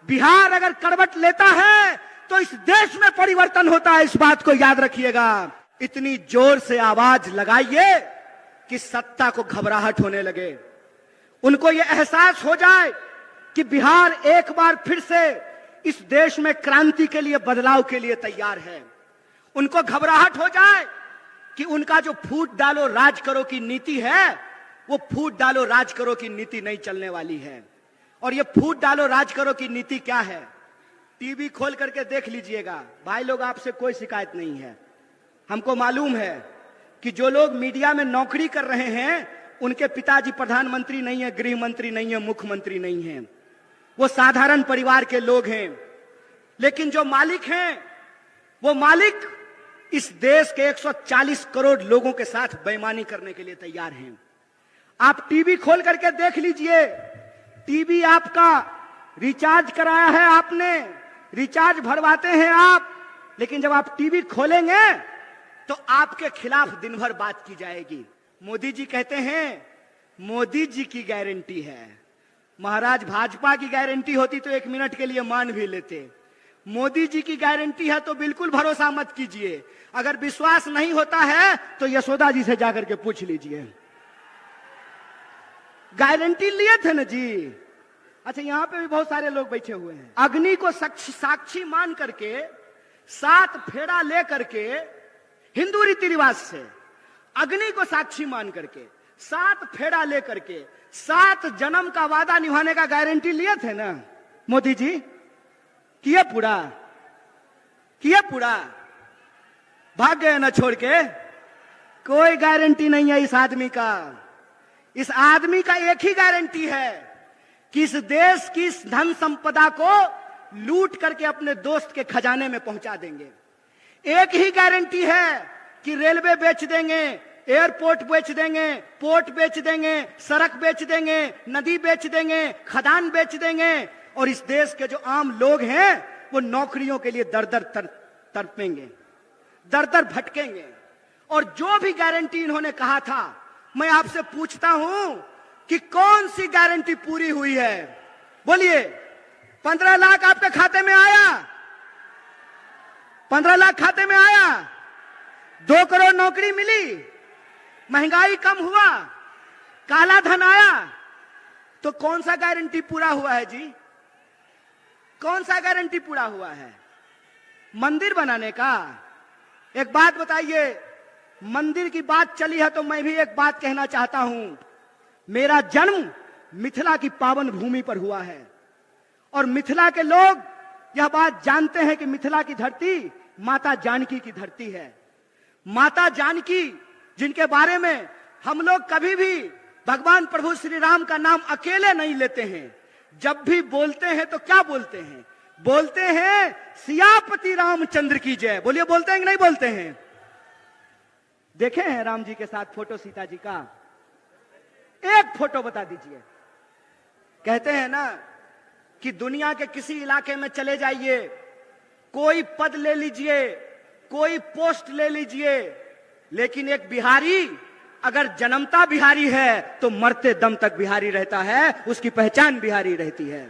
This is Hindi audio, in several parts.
बिहार अगर करवट लेता है तो इस देश में परिवर्तन होता है, इस बात को याद रखिएगा। इतनी जोर से आवाज लगाइए कि सत्ता को घबराहट होने लगे, उनको यह एहसास हो जाए कि बिहार एक बार फिर से इस देश में क्रांति के लिए, बदलाव के लिए तैयार है। उनको घबराहट हो जाए कि उनका जो फूट डालो राज करो की नीति है, वो फूट डालो राज करो की नीति नहीं चलने वाली है। और ये फूट डालो राज करो की नीति क्या है, टीवी खोल करके देख लीजिएगा। भाई लोग, आपसे कोई शिकायत नहीं है। हमको मालूम है कि जो लोग मीडिया में नौकरी कर रहे हैं उनके पिताजी प्रधानमंत्री नहीं है, गृह मंत्री नहीं है, मुख्यमंत्री नहीं है, वो साधारण परिवार के लोग हैं। लेकिन जो मालिक हैं, वो मालिक इस देश के 140 करोड़ लोगों के साथ बेईमानी करने के लिए तैयार हैं। आप टीवी खोल करके देख लीजिए, टीवी आपका रिचार्ज कराया है आपने, रिचार्ज भरवाते हैं आप, लेकिन जब आप टीवी खोलेंगे तो आपके खिलाफ दिन भर बात की जाएगी। मोदी जी कहते हैं मोदी जी की गारंटी है। महाराज, भाजपा की गारंटी होती तो 1 मिनट के लिए मान भी लेते। मोदी जी की गारंटी है तो बिल्कुल भरोसा मत कीजिए। अगर विश्वास नहीं होता है तो यशोदा जी से जाकर के पूछ लीजिए, गारंटी लिए थे ना जी। अच्छा, यहां पे भी बहुत सारे लोग बैठे हुए हैं। अग्नि को साक्षी मान करके 7 फेरा ले करके, हिंदू रीति रिवाज से अग्नि को साक्षी मान करके 7 फेरा ले करके 7 जन्म का वादा निभाने का गारंटी लिए थे ना मोदी जी। किए पूरा, किए पूरा, भाग गए ना छोड़ के। कोई गारंटी नहीं है इस आदमी का। इस आदमी का एक ही गारंटी है कि इस देश की धन संपदा को लूट करके अपने दोस्त के खजाने में पहुंचा देंगे। एक ही गारंटी है कि रेलवे बेच देंगे, एयरपोर्ट बेच देंगे, पोर्ट बेच देंगे, सड़क बेच देंगे, नदी बेच देंगे, खदान बेच देंगे, और इस देश के जो आम लोग हैं वो नौकरियों के लिए दर दर तड़पेंगे, दर दर भटकेंगे। और जो भी गारंटी इन्होंने कहा था, मैं आपसे पूछता हूं कि कौन सी गारंटी पूरी हुई है? बोलिए। 15 लाख आपके खाते में आया? 15 लाख खाते में आया? 2 करोड़ नौकरी मिली? महंगाई कम हुआ? काला धन आया? तो कौन सा गारंटी पूरा हुआ है जी? कौन सा गारंटी पूरा हुआ है? मंदिर बनाने का? एक बात बताइए, मंदिर की बात चली है तो मैं भी एक बात कहना चाहता हूं। मेरा जन्म मिथिला की पावन भूमि पर हुआ है और मिथिला के लोग यह बात जानते हैं कि मिथिला की धरती माता जानकी की धरती है। माता जानकी, जिनके बारे में हम लोग कभी भी भगवान प्रभु श्री राम का नाम अकेले नहीं लेते हैं। जब भी बोलते हैं तो क्या बोलते हैं? बोलते हैं सियापति रामचंद्र की जय। बोलिए, बोलते हैं कि नहीं बोलते हैं? देखे हैं राम जी के साथ फोटो सीता जी का? एक फोटो बता दीजिए। कहते हैं ना कि दुनिया के किसी इलाके में चले जाइए, कोई पद ले लीजिए, कोई पोस्ट ले लीजिए, लेकिन एक बिहारी अगर जन्मता बिहारी है तो मरते दम तक बिहारी रहता है, उसकी पहचान बिहारी रहती है।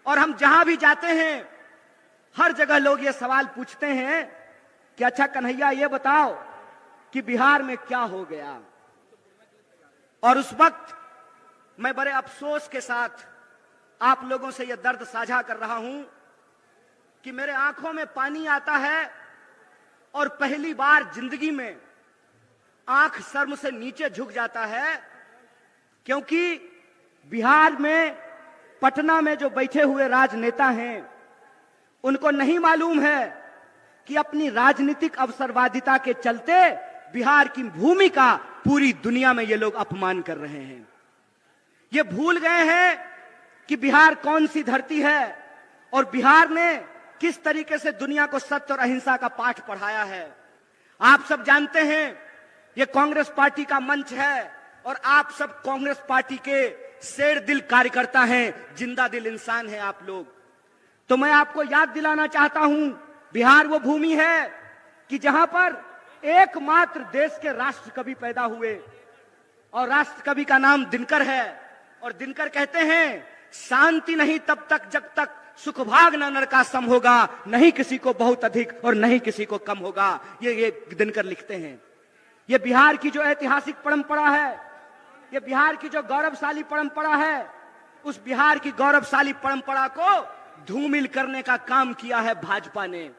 और हम जहां भी जाते हैं हर जगह लोग ये सवाल पूछते हैं कि अच्छा कन्हैया ये बताओ कि बिहार में क्या हो गया। और उस वक्त मैं बड़े अफसोस के साथ आप लोगों से यह दर्द साझा कर रहा हूं कि मेरे आंखों में पानी आता है और पहली बार जिंदगी में आंख शर्म से नीचे झुक जाता है, क्योंकि बिहार में, पटना में जो बैठे हुए राजनेता हैं उनको नहीं मालूम है कि अपनी राजनीतिक अवसरवादिता के चलते बिहार की भूमि का पूरी दुनिया में ये लोग अपमान कर रहे हैं। ये भूल गए हैं कि बिहार कौन सी धरती है और बिहार ने किस तरीके से दुनिया को सत्य और अहिंसा का पाठ पढ़ाया है। आप सब जानते हैं ये कांग्रेस पार्टी का मंच है और आप सब कांग्रेस पार्टी के शेर दिल कार्यकर्ता हैं, जिंदा दिल इंसान हैं आप लोग। तो मैं आपको याद दिलाना चाहता हूं, बिहार वो भूमि है कि जहां पर एकमात्र देश के राष्ट्र कवि पैदा हुए और राष्ट्र कवि का नाम दिनकर है। और दिनकर कहते हैं शांति नहीं तब तक जब तक सुख भाग न नरकासम होगा, नहीं किसी को बहुत अधिक और नहीं किसी को कम होगा। ये दिनकर लिखते हैं। ये बिहार की जो ऐतिहासिक परंपरा है, ये बिहार की जो गौरवशाली परंपरा है, उस बिहार की गौरवशाली परंपरा को धूमिल करने का काम किया है भाजपा ने।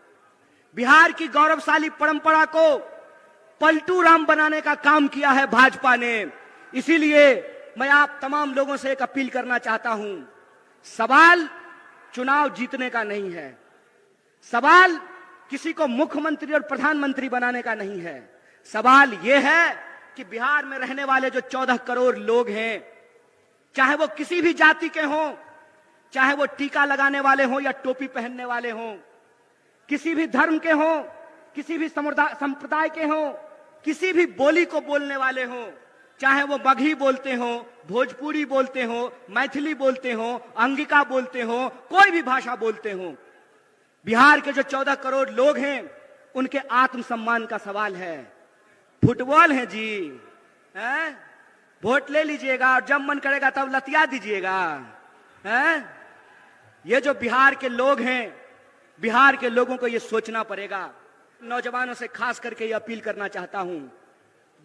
बिहार की गौरवशाली परंपरा को पलटू राम बनाने का काम किया है भाजपा ने। इसीलिए मैं आप तमाम लोगों से एक अपील करना चाहता हूं, सवाल चुनाव जीतने का नहीं है, सवाल किसी को मुख्यमंत्री और प्रधानमंत्री बनाने का नहीं है। सवाल यह है कि बिहार में रहने वाले जो 14 करोड़ लोग हैं, चाहे वो किसी भी जाति के हों, चाहे वो टीका लगाने वाले हों या टोपी पहनने वाले हों, किसी भी धर्म के हों, किसी भी संप्रदाय के हों, किसी भी बोली को बोलने वाले हों, चाहे वो मगही बोलते हो, भोजपुरी बोलते हो, मैथिली बोलते हो, अंगिका बोलते हो, कोई भी भाषा बोलते हो, बिहार के जो 14 करोड़ लोग हैं उनके आत्मसम्मान का सवाल है। फुटबॉल है जी, हैं? वोट ले लीजिएगा और जब मन करेगा तब लतिया दीजिएगा, हैं? ये जो बिहार के लोग हैं, बिहार के लोगों को ये सोचना पड़ेगा। नौजवानों से खास करके ये अपील करना चाहता हूं,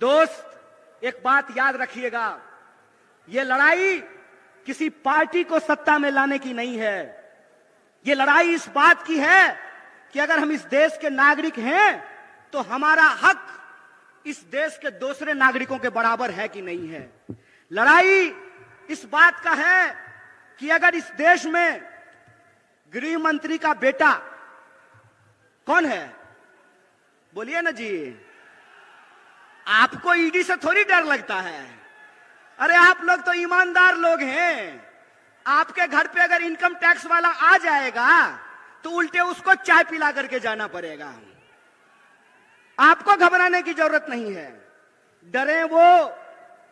दोस्त एक बात याद रखिएगा, ये लड़ाई किसी पार्टी को सत्ता में लाने की नहीं है। ये लड़ाई इस बात की है कि अगर हम इस देश के नागरिक हैं तो हमारा हक इस देश के दूसरे नागरिकों के बराबर है कि नहीं है। लड़ाई इस बात का है कि अगर इस देश में गृह मंत्री का बेटा कौन है, बोलिए ना जी, आपको ईडी से थोड़ी डर लगता है। अरे आप लोग तो ईमानदार लोग हैं। आपके घर पे अगर इनकम टैक्स वाला आ जाएगा तो उल्टे उसको चाय पिला करके जाना पड़ेगा। आपको घबराने की जरूरत नहीं है। डरे वो,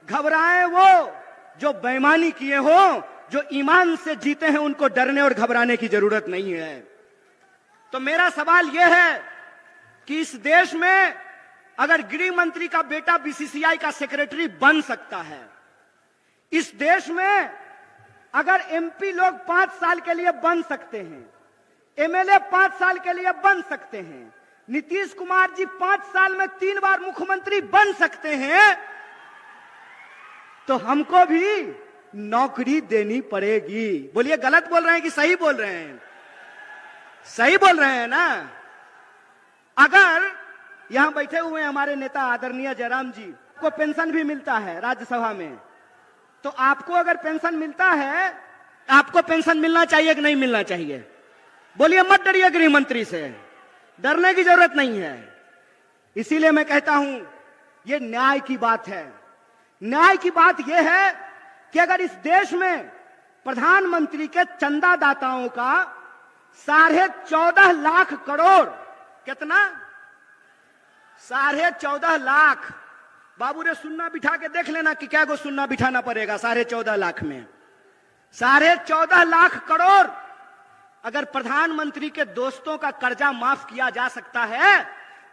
घबराए वो जो बेईमानी किए हो, जो ईमान से जीते हैं, उनको डरने और घबराने की जरूरत नहीं है। तो मेरा सवाल यह है कि इस देश में अगर गृह मंत्री का बेटा बीसीसीआई का सेक्रेटरी बन सकता है, इस देश में अगर एमपी लोग 5 साल के लिए बन सकते हैं, एमएलए 5 साल के लिए बन सकते हैं, नीतीश कुमार जी 5 साल में 3 बार मुख्यमंत्री बन सकते हैं, तो हमको भी नौकरी देनी पड़ेगी। बोलिए गलत बोल रहे हैं कि सही बोल रहे हैं? सही बोल रहे हैं ना? अगर यहां बैठे हुए हमारे नेता आदरणीय जयराम जी को पेंशन भी मिलता है राज्यसभा में, तो आपको अगर पेंशन मिलता है, आपको पेंशन मिलना चाहिए कि नहीं मिलना चाहिए? बोलिए, मत डरिए गृह मंत्री से, डरने की जरूरत नहीं है। इसीलिए मैं कहता हूं यह न्याय की बात है। न्याय की बात यह है कि अगर इस देश में प्रधानमंत्री के चंदादाताओं का 14.5 लाख करोड़, कितना? 14.5 लाख। बाबू रे सुन्ना बिठा के देख लेना कि क्या को सुन्ना बिठाना पड़ेगा 14.5 लाख में। 14.5 लाख करोड़ अगर प्रधानमंत्री के दोस्तों का कर्जा माफ किया जा सकता है,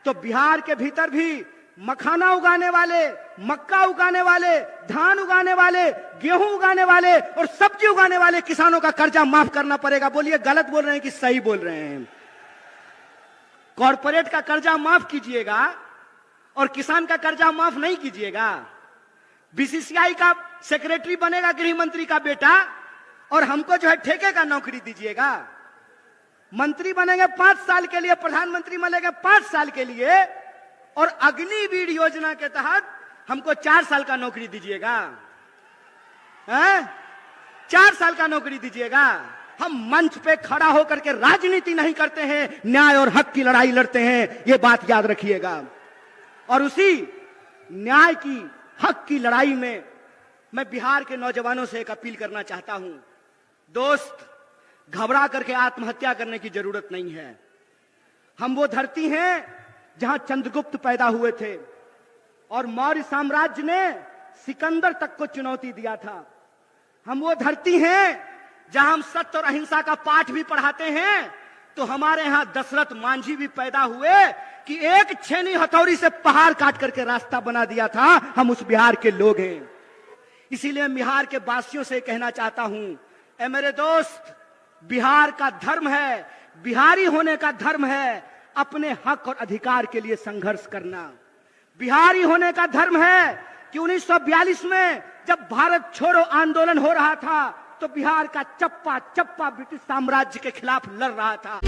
तो बिहार के भीतर भी मखाना उगाने वाले, मक्का उगाने वाले, धान उगाने वाले, गेहूं उगाने वाले और सब्जी उगाने वाले किसानों का कर्जा माफ करना पड़ेगा। बोलिए गलत बोल रहे हैं कि सही बोल रहे हैं? कॉर्पोरेट का कर्जा माफ कीजिएगा और किसान का कर्जा माफ नहीं कीजिएगा। बीसीसीआई का सेक्रेटरी बनेगा गृह मंत्री का बेटा और हमको जो है ठेके का नौकरी दीजिएगा। मंत्री बनेंगे 5 साल के लिए, प्रधानमंत्री बनेंगे 5 साल के लिए और अग्निवीर योजना के तहत हमको 4 साल का नौकरी दीजिएगा। 4 साल का नौकरी दीजिएगा। हम मंच पे खड़ा होकर के राजनीति नहीं करते हैं, न्याय और हक की लड़ाई लड़ते हैं। ये बात याद रखिएगा। और उसी न्याय की, हक की लड़ाई में मैं बिहार के नौजवानों से एक अपील करना चाहता हूं, दोस्त घबरा करके आत्महत्या करने की जरूरत नहीं है। हम वो धरती हैं जहां चंद्रगुप्त पैदा हुए थे और मौर्य साम्राज्य ने सिकंदर तक को चुनौती दिया था। हम वो धरती हैं जहां हम सत्य और अहिंसा का पाठ भी पढ़ाते हैं। तो हमारे यहां दशरथ मांझी भी पैदा हुए कि एक छेनी हथौड़ी से पहाड़ काट करके रास्ता बना दिया था। हम उस बिहार के लोग हैं। इसीलिए बिहार के वासियों से कहना चाहता हूं, ए मेरे दोस्त, बिहार का धर्म है, बिहारी होने का धर्म है अपने हक और अधिकार के लिए संघर्ष करना। बिहारी होने का धर्म है कि 1942 में जब भारत छोड़ो आंदोलन हो रहा था तो बिहार का चप्पा चप्पा ब्रिटिश साम्राज्य के खिलाफ लड़ रहा था।